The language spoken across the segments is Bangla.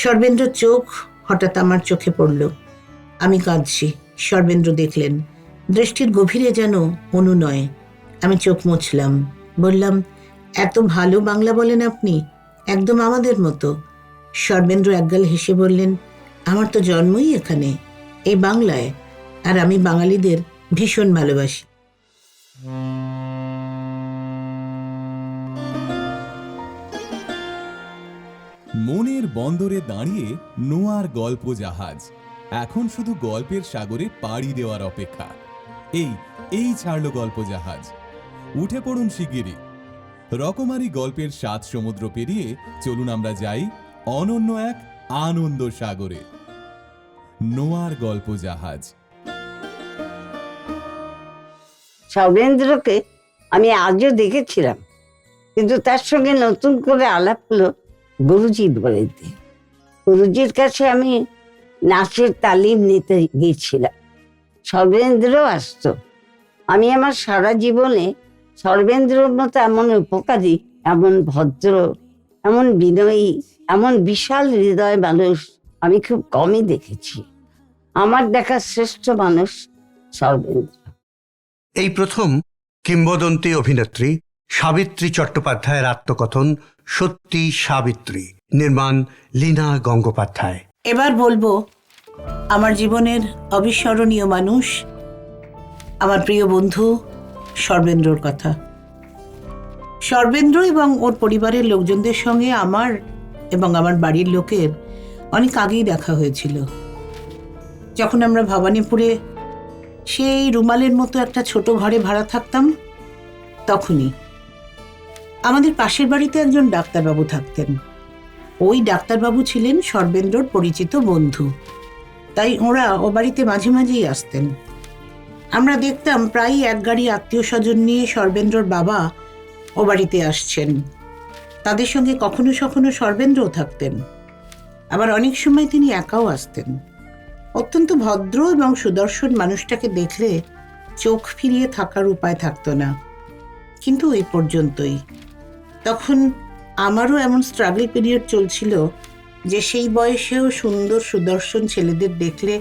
সর্বেন্দ্রর চোখ হঠাৎ আমার চোখে পড়ল। আমি কাঁদছি। সর্বেন্দ্র দেখলেন, দৃষ্টির গভীরে যেন অনুনয়। আমি চোখ মুছলাম, বললাম, এত ভালো বাংলা বলেন আপনি, একদম আমাদের মতো। সর্বেন্দ্র একগাল হেসে বললেন, আমার তো জন্মই এখানে, এই বাংলায়, আর আমি বাঙালিদের ভীষণ ভালোবাসি। মনের বন্দরে দাঁড়িয়ে নোয়ার গল্প জাহাজ এখন শুধু গল্পের সাগরে পাড়ি দেওয়ার অপেক্ষা। এই ছাড়লো গল্প জাহাজ, উঠে পড়ুন শিগগিরই। রকমারি গল্পের 7 সমুদ্র পেরিয়ে চলুন আমরা যাই অনন্য এক আনন্দ সাগরে। নোয়ার গল্প জাহাজ। সর্বেন্দ্রকে আমি আজও দেখেছিলাম, কিন্তু তার সঙ্গে নতুন করে আলাপ হলো গুরুজির বাড়িতে। গুরুজির কাছে আমি নাচের তালিম নিতে গিয়েছিলাম। সর্বেন্দ্র আসতো। আমি আমার সারা জীবনে সর্বেন্দ্রর মতো এমন উপকারী, এমন ভদ্র, এমন বিনয়ী, এমন বিশাল হৃদয় মানুষ আমি খুব কমই দেখেছি। আমার দেখা শ্রেষ্ঠ মানুষ সর্বেন্দ্র। এই প্রথম কিংবদন্তি অভিনেত্রী সাবিত্রী চট্টোপাধ্যায়ের আত্মকথন সত্যি সাবিত্রী, নির্মাণ লীনা গঙ্গোপাধ্যায়। এবার বলবো আমার জীবনের অবিস্মরণীয় মানুষ, আমার প্রিয় বন্ধু সর্বেন্দ্রর কথা। সর্বেন্দ্র এবং ওর পরিবারের লোকজনদের সঙ্গে আমার এবং আমার বাড়ির লোকের অনেক আগেই দেখা হয়েছিল। যখন আমরা ভবানীপুরে সেই রুমালের মতো একটা ছোট ঘরে ভাড়া থাকতাম, তখনই আমাদের পাশের বাড়িতে একজন ডাক্তারবাবু থাকতেন। ওই ডাক্তারবাবু ছিলেন সর্বেন্দ্রর পরিচিত বন্ধু, তাই ওরা ও বাড়িতে মাঝে মাঝেই আসতেন। আমরা দেখতাম প্রায় এক গাড়ি আত্মীয় স্বজন নিয়ে সর্বেন্দ্রর বাবা ও বাড়িতে আসছেন। তাদের সঙ্গে কখনো কখনো সর্বেন্দ্রও থাকতেন, আবার অনেক সময় তিনি একাও আসতেন। অত্যন্ত ভদ্র এবং সুদর্শন মানুষটাকে দেখলে চোখ ফিরিয়ে থাকার উপায় থাকতো না, কিন্তু এই পর্যন্তই। তখন আমারও এমন স্ট্রাগল পিরিয়ড চলছিল যে সেই বয়সেও সুন্দর সুদর্শন ছেলেদের দেখলে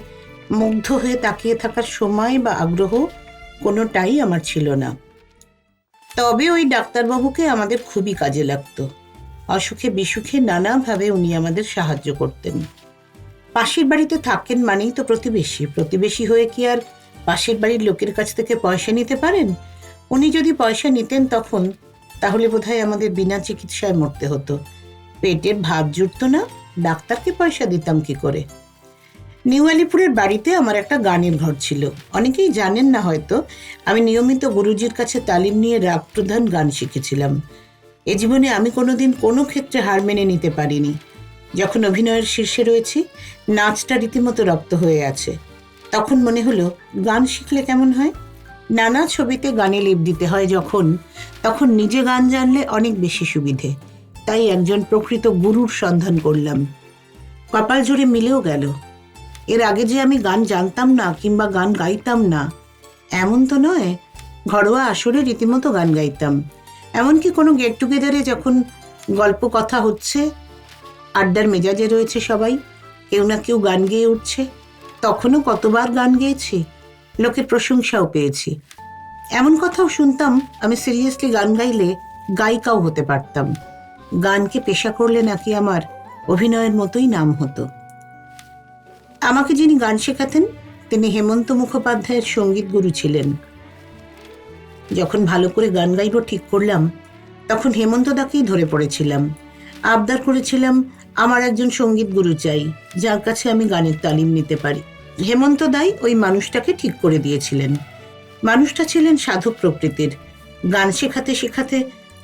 মুগ্ধ হয়ে তাকিয়ে থাকার সময় বা আগ্রহ কোনোটাই আমার ছিল না। তবে ওই ডাক্তারবাবুকে আমাদের খুবই কাজে লাগতো। অসুখে বিসুখে নানাভাবে উনি আমাদের সাহায্য করতেন। পাশের বাড়িতে থাকেন মানেই তো প্রতিবেশী। প্রতিবেশী হয়ে কি আর পাশের বাড়ির লোকের কাছ থেকে পয়সা নিতে পারেন? উনি যদি পয়সা নিতেন তখন, তাহলে বোধহয় আমাদের বিনা চিকিৎসায় মরতে হতো। পেটের ভাত জুটতো না, ডাক্তারকে পয়সা দিতাম কি করে? নিউ আলিপুরের বাড়িতে আমার একটা গানের ঘর ছিল। অনেকেই জানেন না হয়তো, আমি নিয়মিত গুরুজির কাছে তালিম নিয়ে রাগ প্রধান গান শিখেছিলাম। এ জীবনে আমি কোনোদিন কোনো ক্ষেত্রে হার মেনে নিতে পারিনি। যখন অভিনয়ের শীর্ষে রয়েছি, নাচটা রীতিমতো রপ্ত হয়ে আছে, তখন মনে হলো গান শিখলে কেমন হয়। নানা ছবিতে গানে লেপ দিতে হয় তখন নিজে গান জানলে অনেক বেশি সুবিধে। তাই একজন প্রকৃত গুরুর সন্ধান করলাম। কপাল জোরে মিলেও গেল। এর আগে যে আমি গান জানতাম না কিংবা গান গাইতাম না এমন তো নয়। ঘরোয়া আসরে রীতিমতো গান গাইতাম। এমনকি কোনো গেট টুগেদারে যখন গল্প কথা হচ্ছে, আড্ডার মেজাজে রয়েছে সবাই, কেউ না কেউ গান গেয়ে উঠছে, তখনও কতবার গান গেয়েছি, লোকের প্রশংসাও পেয়েছি। এমন কথাও শুনতাম আমি সিরিয়াসলি গান গাইলে গায়িকাও হতে পারতাম। গানকে পেশা করলে নাকি আমার অভিনয়ের মতোই নাম হতো। আমাকে যিনি গান শেখাতেন তিনি হেমন্ত মুখোপাধ্যায়ের সঙ্গীত গুরু ছিলেন। যখন ভালো করে গান গাইব ঠিক করলাম, তখন হেমন্তদাকেই ধরে পড়েছিলাম। আবদার করেছিলাম আমার একজন সঙ্গীত গুরু চাই, যার কাছে আমি গানের তালিম নিতে পারি। হেমন্তদাই ওই মানুষটাকে ঠিক করে দিয়েছিলেন। মানুষটা ছিলেন সাধক প্রকৃতির। গান শেখাতে শেখাতে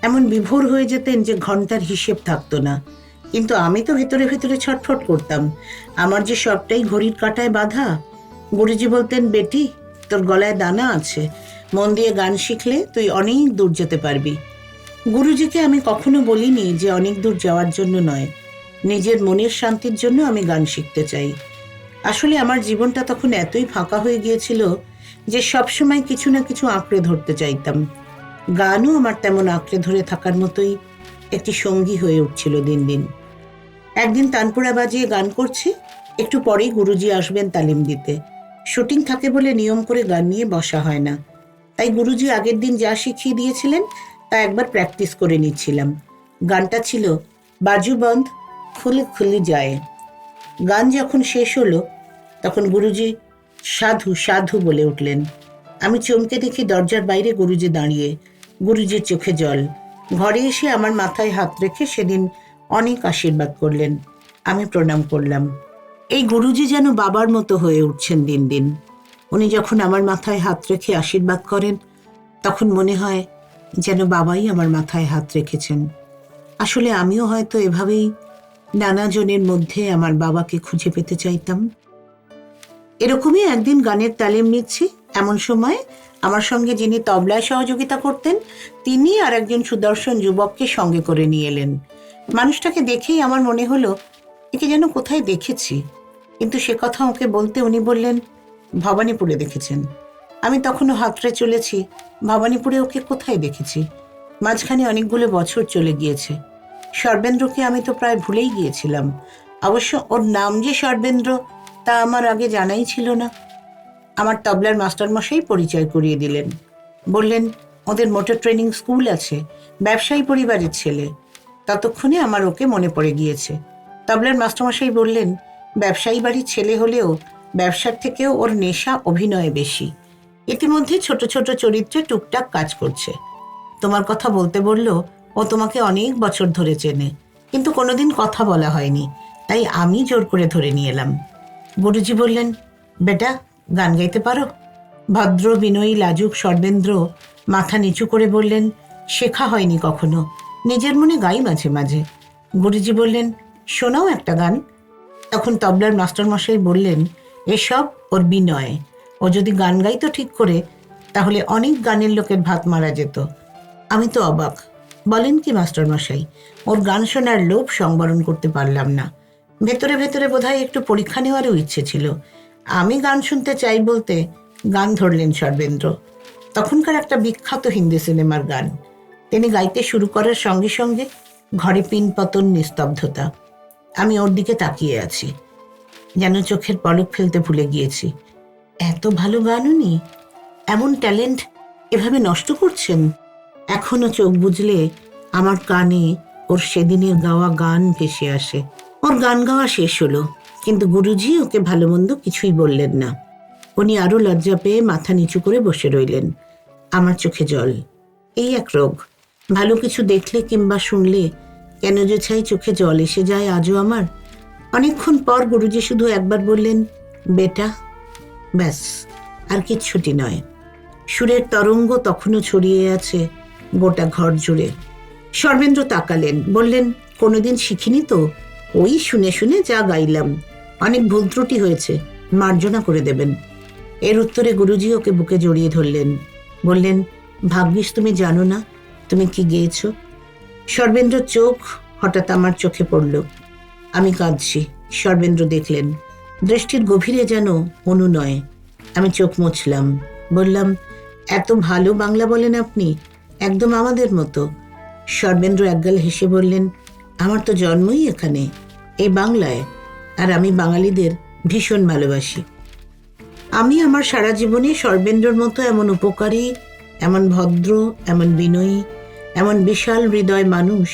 এমন বিভোর হয়ে যেতেন যে ঘন্টার হিসেব থাকতো না। কিন্তু আমি তো ভেতরে ভেতরে ছটফট করতাম, আমার যে সবটাই ঘড়ির কাঁটায় বাঁধা। গুরুজি বলতেন, বেটি, তোর গলায় দানা আছে, মন দিয়ে গান শিখলে তুই অনেক দূর যেতে পারবি। গুরুজিকে আমি কখনো বলিনি যে অনেক দূর যাওয়ার জন্য নয়, নিজের মনের শান্তির জন্য আমি গান শিখতে চাই। আসলে আমার জীবনটা তখন এতই ফাঁকা হয়ে গিয়েছিল যে সবসময় কিছু না কিছু আঁকড়ে ধরতে চাইতাম। গানও আমার তেমন আঁকড়ে ধরে থাকার মতোই একটি সঙ্গী হয়ে উঠছিল দিন দিন। একদিন তানপুরা বাজিয়ে গান করছি, একটু পরেই গুরুজি আসবেন তালিম দিতে। শুটিং থাকে বলে নিয়ম করে গান নিয়ে বসা হয় না, তাই গুরুজি আগের দিন যা শিখিয়ে দিয়েছিলেন তা একবার প্র্যাকটিস করে নিচ্ছিলাম। গানটা ছিল বাজু বন্ধ খুলি খুলি যায়। গান যখন শেষ হলো তখন গুরুজি সাধু সাধু বলে উঠলেন। আমি চমকে দেখি দরজার বাইরে গুরুজি দাঁড়িয়ে, গুরুজির চোখে জল। ঘরে এসে আমার মাথায় হাত রেখে সেদিন অনেক আশীর্বাদ করলেন। আমি প্রণাম করলাম। এই গুরুজি যেন বাবার মতো হয়ে উঠছেন দিন দিন। উনি যখন আমার মাথায় হাত রেখে আশীর্বাদ করেন তখন মনে হয় যেন বাবাই আমার মাথায় হাত রেখেছেন। আসলে আমিও হয়তো এভাবেই নানা জনের মধ্যে আমার বাবাকে খুঁজে পেতে চাইতাম। এরকমই একদিন গানের তালিম নিচ্ছি, এমন সময় আমার সঙ্গে যিনি তবলায় সহযোগিতা করতেন তিনি আর একজন সুদর্শন যুবককে সঙ্গে করে নিয়ে এলেন। মানুষটাকে দেখেই আমার মনে হলো একে যেন কোথায় দেখেছি, কিন্তু সে কথা ওকে বলতে উনি বললেন ভবানীপুরে দেখেছেন। আমি তখনও হাতড়ে চলেছি, ভবানীপুরে ওকে কোথায় দেখেছি। মাঝখানে অনেকগুলো বছর চলে গিয়েছে। সর্বেন্দ্রকে আমি তো প্রায় ভুলেই গিয়েছিলাম। অবশ্য ওর নাম যে সর্বেন্দ্র তা আমার আগে জানাই ছিল না। আমার তবলার মাস্টারমশাই পরিচয় করিয়ে দিলেন, বললেন ওদের মোটর ট্রেনিং স্কুল আছে, ব্যবসায়ী পরিবারের ছেলে। ততক্ষণে আমার ওকে মনে পড়ে গিয়েছে। তবলার মাস্টারমশাই বললেন ব্যবসায়ী বাড়ির ছেলে হলেও ব্যবসার থেকেও ওর নেশা অভিনয়ে বেশি। ইতিমধ্যে ছোট ছোট চরিত্রে টুকটাক কাজ করছে। তোমার কথা বলতে বলল ও তোমাকে অনেক বছর ধরে চেনে, কিন্তু কোনোদিন কথা বলা হয়নি, তাই আমি জোর করে ধরে নিয়ে এলাম। গুরুজি বললেন বেটা গান গাইতে পারো? ভদ্র বিনয়ী লাজুক সর্বেন্দ্র মাথা নিচু করে বললেন শেখা হয়নি কখনো, নিজের মনে গাই মাঝে মাঝে। গুরুজি বললেন শোনাও একটা গান। তখন তবলার মাস্টারমশাই বললেন এসব ওর বিনয়, ও যদি গান গাইতো ঠিক করে তাহলে অনেক গানের লোকের ভাত মারা যেত। আমি তো অবাক। বলেন কি মাস্টারমশাই? ওর গান শোনার লোভ সংবরণ করতে পারলাম না। ভেতরে ভেতরে বোধহয় একটু পরীক্ষা নেওয়ারও ইচ্ছে ছিল। আমি গান শুনতে চাই বলতে গান ধরলেন সর্বেন্দ্র। তখনকার একটা বিখ্যাত হিন্দি সিনেমার গান। তিনি গাইতে শুরু করার সঙ্গে সঙ্গে ঘরে পিনপতন, নিস্তব্ধতা। আমি ওর দিকে তাকিয়ে আছি, যেন চোখের পলক ফেলতে ভুলে গিয়েছি। এত ভালো গান উনি, এমন ট্যালেন্ট এভাবে নষ্ট করছেন। এখনো চোখ বুজলে আমার কানে ওর সেদিনের গাওয়া গান ভেসে আসে। ওর গান গাওয়া শেষ হলো, কিন্তু গুরুজি ওকে ভালো মন্দ কিছুই বললেন না। উনি আরো লজ্জা পেয়ে মাথা নিচু করে বসে রইলেন। আমার চোখে জল। এই এক রোগ, ভালো কিছু দেখলে কিংবা শুনলে কেন যে চাই চোখে জল এসে যায় আজও আমার। অনেকক্ষণ পর গুরুজি শুধু একবার বললেন বেটা, ব্যাস, আর কিচ্ছুটি নয়। সুরের তরঙ্গ তখনও ছড়িয়ে আছে গোটা ঘর জুড়ে। সর্বেন্দ্র তাকালেন, বললেন কোনোদিন শিখিনি তো, ওই শুনে শুনে যা গাইলাম, অনেক ভুল ত্রুটি হয়েছে, মার্জনা করে দেবেন। এর উত্তরে গুরুজি ওকে বুকে জড়িয়ে ধরলেন, বললেন ভাগ্যিস তুমি জানো না তুমি কি গেয়েছ। সর্বেন্দ্রর চোখ হঠাৎ আমার চোখে পড়ল। আমি কাঁদছি। সর্বেন্দ্র দেখলেন, দৃষ্টির গভীরে যেন অনুনয়। আমি চোখ মুছলাম, বললাম এত ভালো বাংলা বলেন আপনি, একদম আমাদের মতো। সর্বেন্দ্র একগাল হেসে বললেন আমার তো জন্মই এখানে, এই বাংলায়, আর আমি বাঙালিদের ভীষণ ভালোবাসি। আমি আমার সারা জীবনে সর্বেন্দ্রর মতো এমন উপকারী, এমন ভদ্র, এমন বিনয়ী, এমন বিশাল হৃদয় মানুষ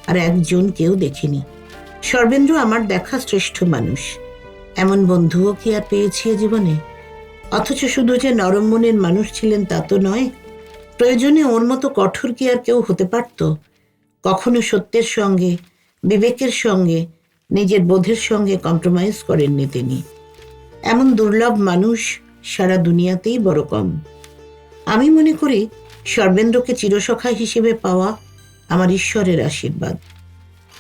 আর একজন কেউ দেখিনি। সর্বেন্দ্র আমার দেখা শ্রেষ্ঠ মানুষ। এমন বন্ধুও কি আর পেয়েছি জীবনে? অথচ শুধু যে নরম মনের মানুষ ছিলেন তা তো নয়, প্রয়োজনে ওর মতো কঠোর কি আর কেউ হতে পারত? কখনো সত্যের সঙ্গে, বিবেকের সঙ্গে, নিজের বোধের সঙ্গে কম্প্রোমাইজ করেননি তিনি। এমন দুর্লভ মানুষ সারা দুনিয়াতেই বড় কম। আমি মনে করি সর্বেন্দ্রকে চিরসখা হিসেবে পাওয়া আমার ঈশ্বরের আশীর্বাদ।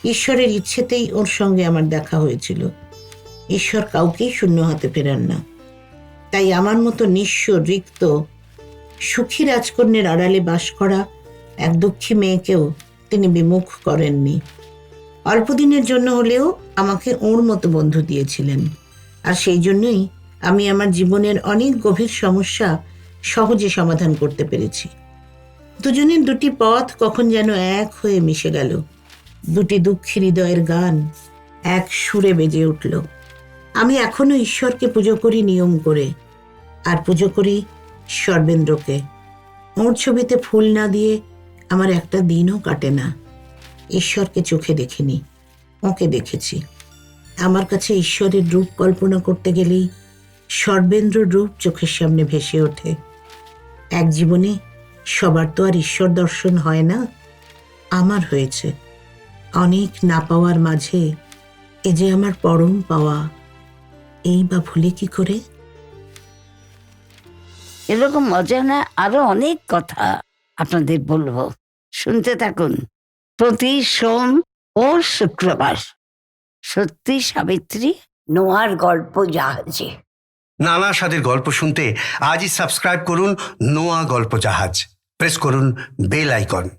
ঈশ্বরের ইচ্ছেতেই ওর সঙ্গে আমার দেখা হয়েছিল। ঈশ্বর কাউকেই শূন্য হাতে ফেরান না। তাই আমার মতো নিঃস্ব, রিক্ত, সুখী রাজকন্যের আড়ালে বাস করা এক দুঃখী মেয়েকেও তিনি বিমুখ করেননি। অল্পদিনের জন্য হলেও আমাকে ওর মতো বন্ধু দিয়েছিলেন, আর সেই জন্যই আমি আমার জীবনের অনেক গভীর সমস্যা সহজে সমাধান করতে পেরেছি। দুজনের দুটি পথ কখন যেন এক হয়ে মিশে গেল। দুটি দুঃখী হৃদয়ের গান এক সুরে বেজে উঠল। আমি এখনো ঈশ্বরকে পুজো করি নিয়ম করে, আর পুজো করি সর্বেন্দ্রকে। ওর ছবিতে ফুল না দিয়ে আমার একটা দিনও কাটে না। ঈশ্বরকে চোখে দেখিনি, ওকে দেখেছি। আমার কাছে ঈশ্বরের রূপ কল্পনা করতে গেলেই সর্বেন্দ্রর রূপ চোখের সামনে ভেসে ওঠে। এক জীবনে সবার তো আর ঈশ্বর দর্শন হয় না, আমার হয়েছে। অনেক না পাওয়ার মাঝে এ যে আমার পরম পাওয়া, এই বা ভুলে কি করে? এরকম অজানা আরো অনেক কথা আপনাদের বলবো, শুনতে থাকুন প্রতি সোম ও শুক্রবার সত্যি সাবিত্রী নোয়ার গল্প জাহাজে। নানা স্বাদের গল্প শুনতে আজই সাবস্ক্রাইব করুন নোয়া গল্প জাহাজ। প্রেস করুন বেল আইকন।